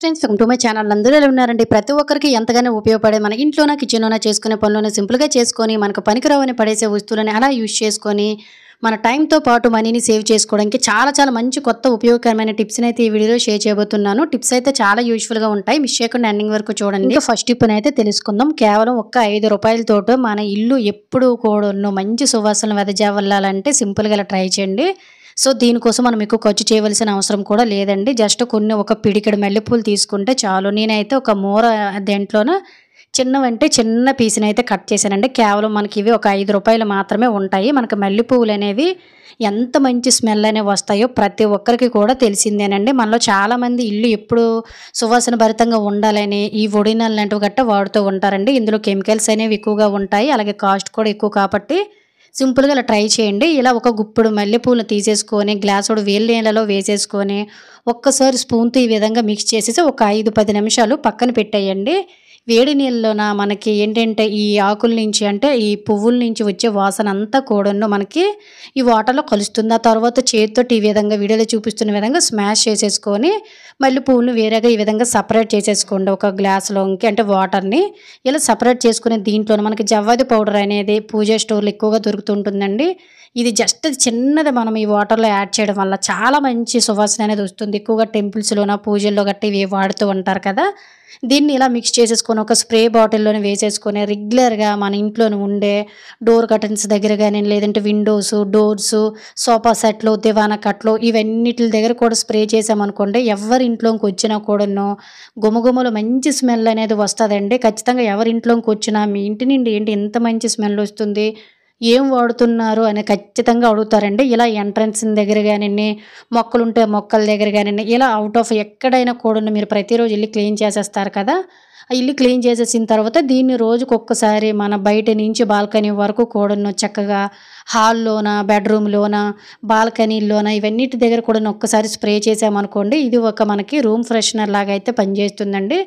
Friends welcome to my channel. అందరూ ఎలా ఉన్నారండి? ప్రతి ఒక్కరికి ఎంతగానో ఉపయోగపడే మన ఇంట్లోన కిచెన్లోన చేసుకునే పనులను సింపుల్గా చేసుకొని మనకు పనికిరావని పడేసే వస్తువులని అలా యూజ్ చేసుకొని మన టైంతో పాటు మనీని సేవ్ చేసుకోవడానికి చాలా మంచి కొత్త ఉపయోగకరమైన టిప్స్ని అయితే ఈ వీడియోలో షేర్ చేయబోతున్నాను. టిప్స్ అయితే చాలా యూజ్ఫుల్గా ఉంటాయి. మిస్ చేయకుండా ఎండింగ్ వరకు చూడండి. ఫస్ట్ టిప్ అయితే తెలుసుకుందాం. కేవలం ఒక్క 5 రూపాయలతో మన ఇల్లు ఎప్పుడు కూడా మంచి సువాసనలు వెదజల్లాలంటే సింపుల్గా ఇలా ట్రై చేయండి. సో దీనికోసం మనం ఎక్కువ ఖర్చు చేయవలసిన అవసరం కూడా లేదండి. జస్ట్ ఒక పిడికెడు మల్లెపూలు తీసుకుంటే చాలు. నేనైతే ఒక మూర దేంట్లోన చిన్న పీస్ని అయితే కట్ చేశానండి. కేవలం మనకి ఇవి ఒక 5 రూపాయలు మాత్రమే ఉంటాయి. మనకి మల్లెపూలు అనేవి ఎంత మంచి స్మెల్ అనేవి వస్తాయో ప్రతి ఒక్కరికి కూడా తెలిసిందేనండి. మనలో చాలామంది ఇల్లు ఎప్పుడు సువాసన భరితంగా ఉండాలని ఈ ఒడినల్ లాంటివి గట్రా వాడుతూ ఉంటారండి. ఇందులో కెమికల్స్ అనేవి ఎక్కువగా ఉంటాయి, అలాగే కాస్ట్ కూడా ఎక్కువ. కాబట్టి సింపుల్గా ఇలా ట్రై చేయండి. ఇలా ఒక గుప్పుడు మల్లెపూలను తీసేసుకొని గ్లాసుడు వేడి నీళ్ళలో వేసేసుకొని ఒక్కసారి స్పూన్తో ఈ విధంగా మిక్స్ చేసేసి ఒక 5-10 నిమిషాలు పక్కన పెట్టేయండి. వేడి నీళ్ళలోన మనకి ఏంటంటే ఈ ఆకుల నుంచి అంటే ఈ పువ్వుల నుంచి వచ్చే వాసన అంతా కూడాను మనకి ఈ వాటర్లో కలుస్తుంది. ఆ తర్వాత చేతితో ఈ విధంగా వీడియోలో చూపిస్తున్న విధంగా స్మాష్ చేసేసుకొని మళ్ళీ పువ్వులను వేరేగా ఈ విధంగా సపరేట్ చేసేసుకోండి. ఒక గ్లాసులోకి అంటే వాటర్ని ఇలా సపరేట్ చేసుకుని దీంట్లో మనకి జవ్వాది పౌడర్ అనేది పూజా స్టోర్లో ఎక్కువగా దొరుకుతుంటుందండి. ఇది జస్ట్ చిన్నది మనం ఈ వాటర్లో యాడ్ చేయడం వల్ల చాలా మంచి సువాసన అనేది వస్తుంది. ఎక్కువగా టెంపుల్స్లోన పూజల్లో గట్టి ఇవి వాడుతూ ఉంటారు కదా. దీన్ని ఇలా మిక్స్ చేసేసుకొని ఒక స్ప్రే బాటిల్లోనే వేసేసుకొని రెగ్యులర్గా మన ఇంట్లోనే ఉండే డోర్ కర్టన్స్ దగ్గర కానీ లేదంటే విండోస్, డోర్స్, సోఫా సెట్లు, దివానా కట్లు ఇవన్నిటి దగ్గర కూడా స్ప్రే చేసామనుకోండి, ఎవరి ఇంట్లోకి వచ్చినా కూడాను గుమగుమలు మంచి స్మెల్ అనేది వస్తుందండి. ఖచ్చితంగా ఎవరి ఇంట్లోకి వచ్చినా మీ ఇంటి నుండి ఏంటి ఇంత మంచి స్మెల్ వస్తుంది, ఏం వాడుతున్నారు అని ఖచ్చితంగా అడుగుతారండి. ఇలా ఎంట్రన్స్ దగ్గర కానివ్వండి, మొక్కలుంటే మొక్కల దగ్గర కానివ్వండి, ఇలా అవుట్ ఆఫ్ ఎక్కడైనా కూడా మీరు ప్రతిరోజు ఇల్లు క్లీన్ చేసేస్తారు కదా. ఆ ఇల్లు క్లీన్ చేసేసిన తర్వాత దీన్ని రోజుకు ఒక్కసారి మన బయట నుంచి బాల్కనీ వరకు కూడాను చక్కగా హాల్లోన, బెడ్రూమ్లోన, బాల్కనీలోన ఇవన్నిటి దగ్గర కూడా ఒక్కసారి స్ప్రే చేసామనుకోండి, ఇది ఒక మనకి రూమ్ ఫ్రెషనర్ లాగా అయితే పనిచేస్తుందండి.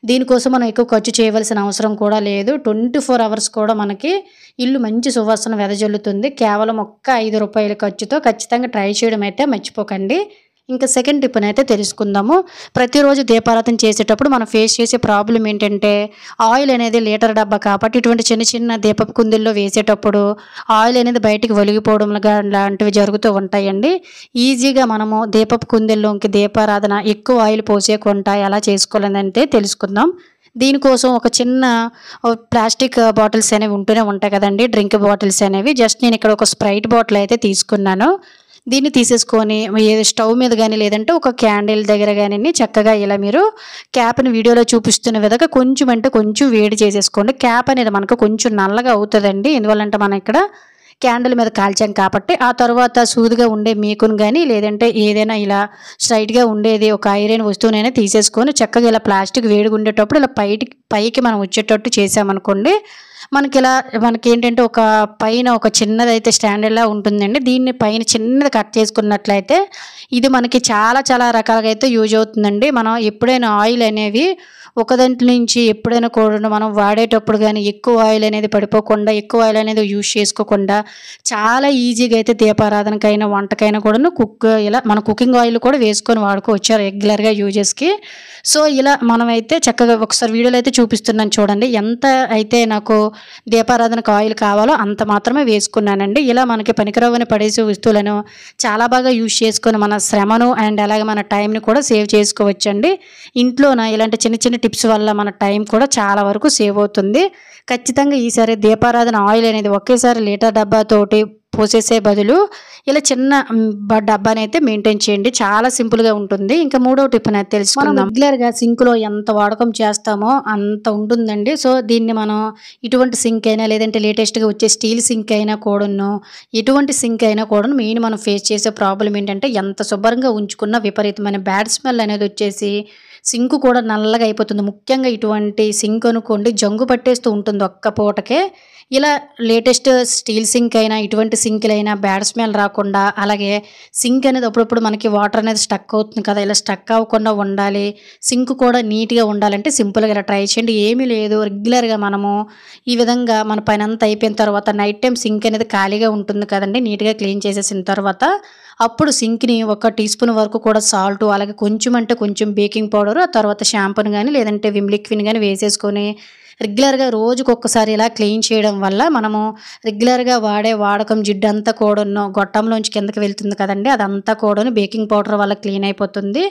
దీనికోసం మనం ఎక్కువ ఖర్చు చేయవలసిన అవసరం కూడా లేదు. 24 అవర్స్ కూడా మనకి ఇల్లు మంచి సువాసన వెదజల్లుతుంది. కేవలం ఒక్క 5 రూపాయల ఖర్చుతో ఖచ్చితంగా ట్రై చేయడం అయితే మర్చిపోకండి. ఇంకా సెకండ్ టిప్ని అయితే తెలుసుకుందాము. ప్రతిరోజు దీపారాధన చేసేటప్పుడు మనం ఫేస్ చేసే ప్రాబ్లం ఏంటంటే ఆయిల్ అనేది లీటర్ డబ్బా కాబట్టి ఇటువంటి చిన్న దీపపు కుందుల్లో వేసేటప్పుడు ఆయిల్ అనేది బయటికి ఒలిగిపోవడం లాంటివి జరుగుతూ ఉంటాయండి. ఈజీగా మనము దీపపు కుందుల్లోకి దీపారాధన ఎక్కువ ఆయిల్ పోసేకుండా ఎలా చేసుకోవాలంటే తెలుసుకుందాం. దీనికోసం ఒక చిన్న ప్లాస్టిక్ బాటిల్స్ అనేవి ఉంటూనే ఉంటాయి కదండి, డ్రింక్ బాటిల్స్ అనేవి. జస్ట్ నేను ఇక్కడ ఒక స్ప్రైట్ బాటిల్ అయితే తీసుకున్నాను. దీన్ని తీసేసుకొని స్టవ్ మీద కానీ లేదంటే ఒక క్యాండిల్ దగ్గర కానీ చక్కగా ఇలా మీరు క్యాప్ని వీడియోలో చూపిస్తున్న విధంగా కొంచెం అంటే కొంచెం వేడి చేసేసుకోండి. క్యాప్ అనేది మనకు కొంచెం నల్లగా అవుతుందండి. ఎందువల్లంటే మనం ఇక్కడ క్యాండిల్ మీద కాల్చాం కాబట్టి. ఆ తర్వాత సూదిగా ఉండే మీకును కానీ లేదంటే ఏదైనా ఇలా స్ట్రైట్గా ఉండేది ఒక ఐరన్ వస్తువునైనా తీసేసుకొని చక్కగా ఇలా ప్లాస్టిక్ వేడిగా ఉండేటప్పుడు ఇలా పైకి మనం వచ్చేటట్టు చేసామనుకోండి, మనకి ఏంటంటే ఒక పైన ఒక చిన్నదైతే స్టాండర్డ్లా ఉంటుందండి. దీన్ని పైన చిన్నది కట్ చేసుకున్నట్లయితే ఇది మనకి చాలా రకాలుగా అయితే యూజ్ అవుతుందండి. మనం ఎప్పుడైనా ఆయిల్ అనేవి ఒక దాంట్లో నుంచి ఎప్పుడైనా కూడా మనం వాడేటప్పుడు కానీ ఎక్కువ ఆయిల్ అనేది పడిపోకుండా, ఎక్కువ ఆయిల్ అనేది యూజ్ చేసుకోకుండా చాలా ఈజీగా అయితే దీపారాధనకైనా వంటకైనా కూడా ఇలా మన కుకింగ్ ఆయిల్ కూడా వేసుకొని వాడుకోవచ్చు రెగ్యులర్గా యూజెస్కి. సో ఇలా మనమైతే చక్కగా ఒకసారి వీడియోలో అయితే చూపిస్తున్నాను చూడండి. ఎంత అయితే నాకు దీపారాధనకు ఆయిల్ కావాలో అంత మాత్రమే వేసుకున్నానండి. ఇలా మనకి పనికిరావని పడేసే వస్తువులను చాలా బాగా యూజ్ చేసుకొని మన శ్రమను అండ్ అలాగే మన టైంని కూడా సేవ్ చేసుకోవచ్చండి. ఇంట్లోన ఇలాంటి చిన్న టిప్స్ వల్ల మన టైం కూడా చాలా వరకు సేవ్ అవుతుంది. ఖచ్చితంగా ఈసారి దీపారాధన ఆయిల్ అనేది ఒకేసారి లీటర్ డబ్బాతోటి పోసేసే బదులు ఇలా చిన్న డబ్బాని అయితే మెయింటైన్ చేయండి. చాలా సింపుల్గా ఉంటుంది. ఇంకా మూడో టిప్ అనేది తెలుసుకుందాం. మనం రెగ్యులర్గా సింక్లో ఎంత వాడకం చేస్తామో అంత ఉంటుందండి. సో దీన్ని మనం ఇటువంటి సింక్ అయినా లేదంటే లేటెస్ట్గా వచ్చే స్టీల్ సింక్ అయినా కూడాను ఎటువంటి సింక్ అయినా కూడాను మెయిన్ మనం ఫేస్ చేసే ప్రాబ్లం ఏంటంటే ఎంత శుభ్రంగా ఉంచుకున్న విపరీతమైన బ్యాడ్ స్మెల్ అనేది వచ్చేసి సింక్ కూడా నల్లగా అయిపోతుంది. ముఖ్యంగా ఇటువంటి సింక్ అనుకోండి జంగు పట్టేస్తూ ఉంటుంది ఒక్క పూటకే. ఇలా లేటెస్ట్ స్టీల్ సింక్ అయినా ఇటువంటి సింక్‌లైనా బ్యాడ్ స్మెల్ రాకుండా, అలాగే సింక్ అనేది అప్పుడప్పుడు మనకి వాటర్ అనేది స్టక్ అవుతుంది కదా! ఇలా స్టక్ అవ్వకుండా ఉండాలి. సింక్ కూడా నీట్‌గా ఉండాలంటే సింపుల్‌గా ఇలా ట్రై చేయండి. ఏమీ లేదు రెగ్యులర్‌గా మనము ఈ విధంగా మన పనంతా అయిపోయిన తర్వాత నైట్ టైమ్ సింక్ అనేది ఖాళీగా ఉంటుంది కదండీ! నీట్‌గా క్లీన్ చేసేసిన తర్వాత అప్పుడు సింక్‌ని ఒక టీ స్పూన్ వరకు కూడా సాల్టు, అలాగే కొంచెం అంటే కొంచెం బేకింగ్ పౌడరు, ఆ తర్వాత షాంపూని గాని లేదంటే విమ్ లిక్విడ్‌ని గాని వేసేసుకొని రెగ్యులర్‌గా రోజుకొకసారి ఇలా క్లీన్ చేయడం వల్ల మనము రెగ్యులర్‌గా వాడే వాడకం జిడ్డంతా కూడాను గొట్టంలోంచి కిందకి వెళ్తుంది కదండీ! అదంతా కూడాను బేకింగ్ పౌడర్ వల్ల క్లీన్ అయిపోతుంది.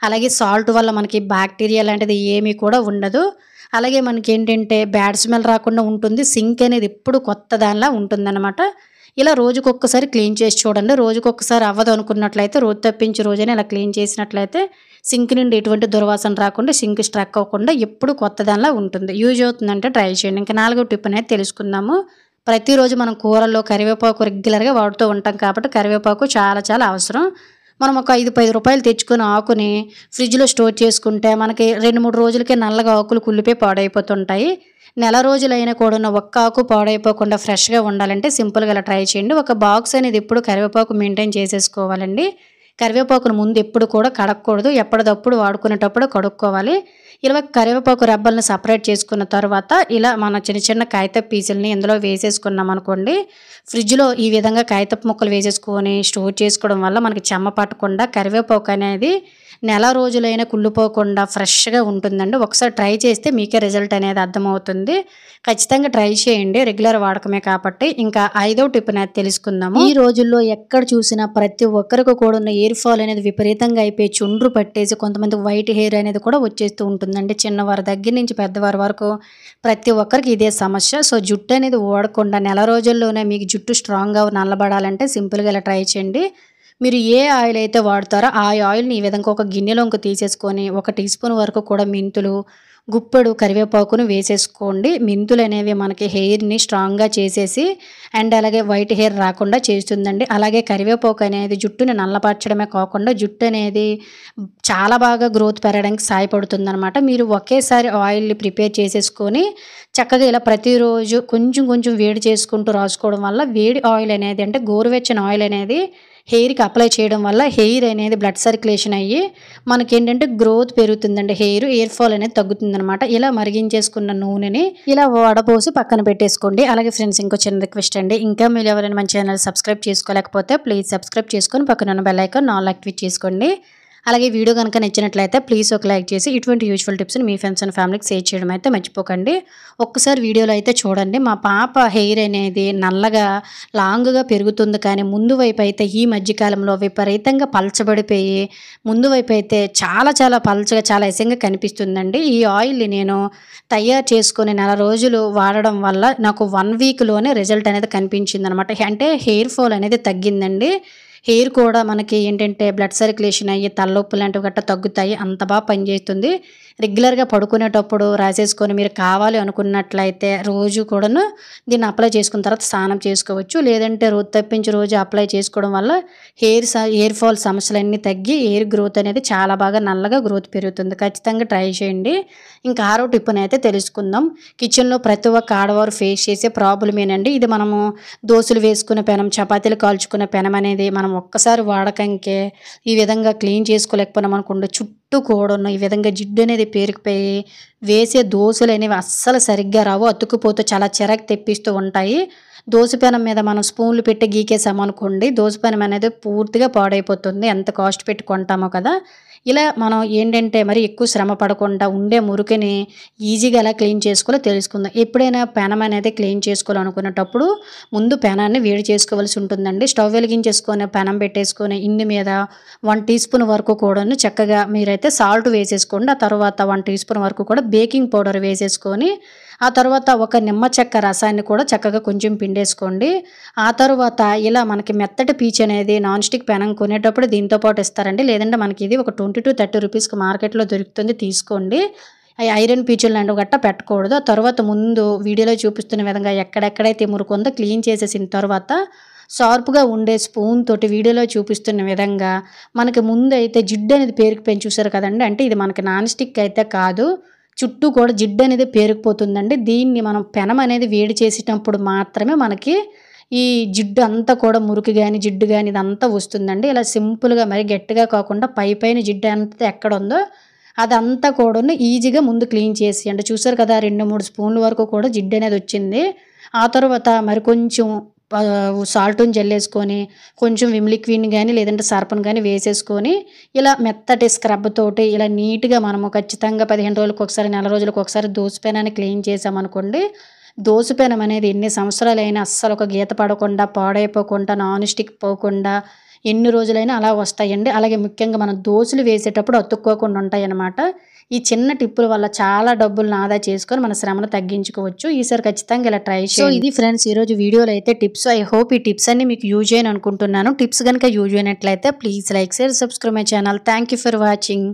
అలాగే సాల్ట్ వల్ల మనకి బాక్టీరియా లాంటిది ఏమీ కూడా ఉండదు. అలాగే మనకేంటంటే బ్యాడ్ స్మెల్ రాకుండా ఉంటుంది. సింక్ అనేది ఎప్పుడు కొత్త దానిలా ఉంటుందనమాట. ఇలా రోజుకొక్కసారి క్లీన్ చేసి చూడండి. రోజుకొక్కసారి అవ్వదు అనుకున్నట్లయితే రోజు తప్పించి రోజైనా ఇలా క్లీన్ చేసినట్లయితే సింక్ నుండి ఎటువంటి దుర్వాసన రాకుండా, సింక్ స్ట్రక్ అవ్వకుండా ఎప్పుడు కొత్త దానిలా ఉంటుంది. యూజ్ అవుతుందంటే ట్రై చేయండి. ఇంకా 4వ టిప్ అనేది తెలుసుకుందాము. ప్రతిరోజు మనం కూరల్లో కరివేపాకు రెగ్యులర్‌గా వాడుతూ ఉంటాం కాబట్టి కరివేపాకు చాలా చాలా అవసరం. మనం ఒక రూ. 5, 10 తెచ్చుకొని ఆకుని ఫ్రిడ్జ్‌లో స్టోర్ చేసుకుంటే మనకి 2, 3 రోజులకే నల్లగా ఆకులు కుళ్ళిపోయి పాడైపోతుంటాయి. నెల రోజులైనా కూడాను ఒక్క ఆకు పాడైపోకుండా ఫ్రెష్‌గా ఉండాలంటే సింపుల్‌గా ఇలా ట్రై చేయండి. ఒక బాక్స్ అనేది ఎప్పుడు కరివేపాకు మెయింటైన్ చేసేసుకోవాలండి. కరివేపాకును ముందు ఎప్పుడు కూడా కడగకూడదు. ఎప్పటిదప్పుడు వాడుకునేటప్పుడు కడుక్కోవాలి. ఇలా కరివేపాకు రెబ్బలను సెపరేట్ చేసుకున్న తర్వాత ఇలా మన చిన్న చిన్న కాగితపు పీసుల్ని ఇందులో వేసేసుకున్నామనుకోండి. ఫ్రిడ్జ్‌లో ఈ విధంగా కాగితపు ముక్కలు వేసేసుకొని స్టోర్ చేసుకోవడం వల్ల మనకి చెమ్మ పట్టకుండా కరివేపాకు అనేది నెల రోజులైనా కుళ్ళిపోకుండా ఫ్రెష్‌గా ఉంటుందండి. ఒకసారి ట్రై చేస్తే మీకే రిజల్ట్ అనేది అర్థమవుతుంది. ఖచ్చితంగా ట్రై చేయండి. రెగ్యులర్ వాడకమే కాబట్టి. ఇంకా 5వ టిప్ అనేది తెలుసుకుందాము. ఈ రోజుల్లో ఎక్కడ చూసినా ప్రతి ఒక్కరికి కూడా ఉన్న హెయిర్ ఫాల్ అనేది విపరీతంగా అయిపోయి చుండ్రు పట్టేసి కొంతమందికి వైట్ హెయిర్ అనేది కూడా వచ్చేస్తూ ఉంటుందండి. చిన్నవారి దగ్గర నుంచి పెద్దవారి వరకు ప్రతి ఒక్కరికి ఇదే సమస్య. సో, జుట్టు అనేది ఊడకుండా నెల రోజుల్లోనే మీకు జుట్టు స్ట్రాంగ్‌గా నల్లబడాలంటే సింపుల్‌గా ఇలా ట్రై చేయండి. మీరు ఏ ఆయిల్ అయితే వాడతారో ఆ ఆయిల్‌ని ఈ విధంగా ఒక గిన్నెలోకి తీసేసుకొని, ఒక టీ స్పూన్ వరకు కూడా మెంతులు, గుప్పెడు కరివేపాకును వేసేసుకోండి. మెంతులనేవి మనకి హెయిర్‌ని స్ట్రాంగ్‌గా చేసేసి అండ్ అలాగే వైట్ హెయిర్ రాకుండా చేస్తుందండి. అలాగే కరివేపాకు అనేది జుట్టుని నల్లపరచడమే కాకుండా జుట్టు అనేది చాలా బాగా గ్రోత్ పెరగడానికి సహాయపడుతుందనమాట. మీరు ఒకేసారి ఆయిల్‌ని ప్రిపేర్ చేసేసుకొని చక్కగా ఇలా ప్రతిరోజు కొంచెం కొంచెం వేడి చేసుకుంటూ రాసుకోవడం వల్ల వేడి ఆయిల్ అనేది అంటే గోరువెచ్చని ఆయిల్ అనేది హెయిర్‌కి అప్లై చేయడం వల్ల హెయిర్ అనేది బ్లడ్ సర్క్యులేషన్ అయ్యి మనకేంటంటే గ్రోత్ పెరుగుతుందండి. హెయిర్ ఫాల్ అనేది తగ్గుతుందనమాట. ఇలా మరిగించేసుకున్న నూనెని ఇలా వడపోసి పక్కన పెట్టేసుకోండి. అలాగే ఫ్రెండ్స్ ఇంకో చిన్న రిక్వెస్ట్ అండి. ఇంకా మీరు ఎవరైనా మన ఛానల్ సబ్స్క్రైబ్ చేసుకోలేకపోతే ప్లీజ్ సబ్స్క్రైబ్ చేసుకొని పక్కన ఉన్న బెల్ ఐకాన్ ఆల్ యాక్టివేట్ చేసుకోండి. అలాగే వీడియో కనుక నచ్చినట్లయితే ప్లీజ్ ఒక లైక్ చేసి ఇటువంటి యూజ్ఫుల్ టిప్స్‌ని మీ ఫ్రెండ్స్ అండ్ ఫ్యామిలీకి షేర్ చేయడం అయితే మర్చిపోకండి. ఒక్కసారి వీడియోలో అయితే చూడండి. మా పాప హెయిర్ అనేది నల్లగా లాంగ్‌గా పెరుగుతుంది కానీ ముందు వైపు అయితే ఈ మధ్య కాలంలో విపరీతంగా పలచబడిపోయి ముందు వైపు అయితే చాలా చాలా పలచగా చాలా ఎసంగా కనిపిస్తుందండి. ఈ ఆయిల్‌ని నేను తయారు చేసుకొని నెల రోజులు వాడడం వల్ల నాకు 1 వీక్‌లోనే రిజల్ట్ అనేది కనిపించిందనమాట. అంటే హెయిర్ ఫాల్ అనేది తగ్గిందండి. హెయిర్ కూడా మనకి ఏంటంటే బ్లడ్ సర్క్యులేషన్ అయ్యి తలనొప్పి లాంటివి గట్టా తగ్గుతాయి. అంత బాగా పనిచేస్తుంది. రెగ్యులర్‌గా పడుకునేటప్పుడు రాసేసుకొని మీరు కావాలి అనుకున్నట్లయితే రోజు కూడాను దీన్ని అప్లై చేసుకున్న తర్వాత స్నానం చేసుకోవచ్చు. లేదంటే రోజు తప్పించి రోజు అప్లై చేసుకోవడం వల్ల హెయిర్ ఫాల్ సమస్యలన్నీ తగ్గి హెయిర్ గ్రోత్ అనేది చాలా బాగా నల్లగా గ్రోత్ పెరుగుతుంది. ఖచ్చితంగా ట్రై చేయండి. ఇంకా 6వ టిప్పునైతే తెలుసుకుందాం. కిచెన్‌లో ప్రతి ఒక్క ఆడవారు ఫేస్ చేసే ప్రాబ్లమేనండి. ఇది మనము దోసలు వేసుకునే పెనం, చపాతీలు కాల్చుకునే పెనం అనేది మనం ఒక్కసారి వాడకంకే ఈ విధంగా క్లీన్ చేసుకోలేకపోయినాం అనుకోండి చుట్టూ కూడాను ఈ విధంగా జిడ్డు అనేది పేరుకుపోయి వేసే దోసలు అనేవి అస్సలు సరిగ్గా రావు. అతుక్కుపోతూ చాలా చిరాకు తెప్పిస్తూ ఉంటాయి. దోస పెనం మీద మనం స్పూన్లు పెట్టి గీకేసామనుకోండి దోస పెనం అనేది పూర్తిగా పాడైపోతుంది. ఎంత కాస్ట్ పెట్టి కొంటామో కదా! ఇలా మనం ఏంటంటే మరి ఎక్కువ శ్రమ పడకుండా ఉండే మురికిని ఈజీగా ఎలా క్లీన్ చేసుకోవాలో తెలుసుకుందాం. ఎప్పుడైనా పెనం అనేది క్లీన్ చేసుకోవాలనుకునేటప్పుడు ముందు పెనాన్ని వేడి చేసుకోవాల్సి ఉంటుందండి. స్టవ్ వెలిగించేసుకొని పెనం పెట్టేసుకొని ఇందు మీద 1 టీ స్పూన్ వరకు కూడాను చక్కగా మీరైతే సాల్ట్ వేసేసుకోండి. ఆ తర్వాత 1 టీ స్పూన్ వరకు కూడా బేకింగ్ పౌడర్ వేసేసుకొని ఆ తర్వాత ఒక నిమ్మ చెక్క రసాన్ని కూడా చక్కగా కొంచెం పిండేసుకోండి. ఆ తర్వాత ఇలా మనకి మెత్తటి పీచు అనేది నాన్ స్టిక్ పెనం కొనేటప్పుడు దీంతో పాటు ఇస్తారండి. లేదంటే మనకి ఇది ఒక 20-30 రూపీస్‌కి మార్కెట్‌లో దొరుకుతుంది తీసుకోండి. ఐరన్ పీచులు లాంటివి గట్టా పెట్టకూడదు. ఆ తర్వాత ముందు వీడియోలో చూపిస్తున్న విధంగా ఎక్కడెక్కడైతే మురికుందో క్లీన్ చేసేసిన తర్వాత షార్ప్‌గా ఉండే స్పూన్ తోటి వీడియోలో చూపిస్తున్న విధంగా మనకి ముందైతే జిడ్డు అనేది పేరుకుపోయింది చూసారు కదండీ! అంటే ఇది మనకి నాన్ స్టిక్ అయితే కాదు. చుట్టూ కూడా జిడ్డు అనేది పేరుకుపోతుందండి. దీన్ని మనం పెనం అనేది వేడి చేసేటప్పుడు మాత్రమే మనకి ఈ జిడ్డు అంతా కూడా మురికి గాని, జిడ్డు గాని ఇదంతా వస్తుందండి. ఇలా సింపుల్‌గా మరి గట్టిగా కాకుండా పైపైన జిడ్డు అంతా ఎక్కడుందో అదంతా కూడాను ఈజీగా ముందు క్లీన్ చేసేయండి. చూసారు కదా! 2, 3 స్పూన్ల వరకు కూడా జిడ్డనేది వచ్చింది. ఆ తర్వాత మరి కొంచెం సాల్టుని జల్లేసుకొని, కొంచెం విమ్ లిక్విడ్‌ని గాని, లేదంటే సర్ఫ్‌ని గాని వేసేసుకొని, ఇలా మెత్తటి స్క్రబ్ తోటి ఇలా నీట్‌గా మనము ఖచ్చితంగా 15 రోజులకొకసారి, నెల రోజులకొకసారి దోసపెనాన్ని క్లీన్ చేశామనుకోండి, దోసపెనం అనేది ఎన్ని సంవత్సరాలైనా అస్సలు ఒక గీత పడకుండా, పాడైపోకుండా, నాన్ స్టిక్ పోకుండా ఎన్ని రోజులైనా అలా వస్తాయండి. అలాగే ముఖ్యంగా మనం దోసలు వేసేటప్పుడు అతుక్కోకుండా ఉంటాయన్నమాట. ఈ చిన్న టిప్పుల వల్ల చాలా డబ్బులను ఆదా చేసుకొని మన శ్రమను తగ్గించుకోవచ్చు. ఈసారి ఖచ్చితంగా ఇలా ట్రై చేయండి. సో ఇది ఫ్రెండ్స్ ఈరోజు వీడియోలో అయితే టిప్స్. ఐ హోప్ ఈ టిప్స్ అన్ని మీకు యూజ్ అయ్యాయి అనుకుంటున్నాను. టిప్స్ గనుక యూజ్ అయినట్లయితే please like, share, subscribe my channel. Thank you for watching.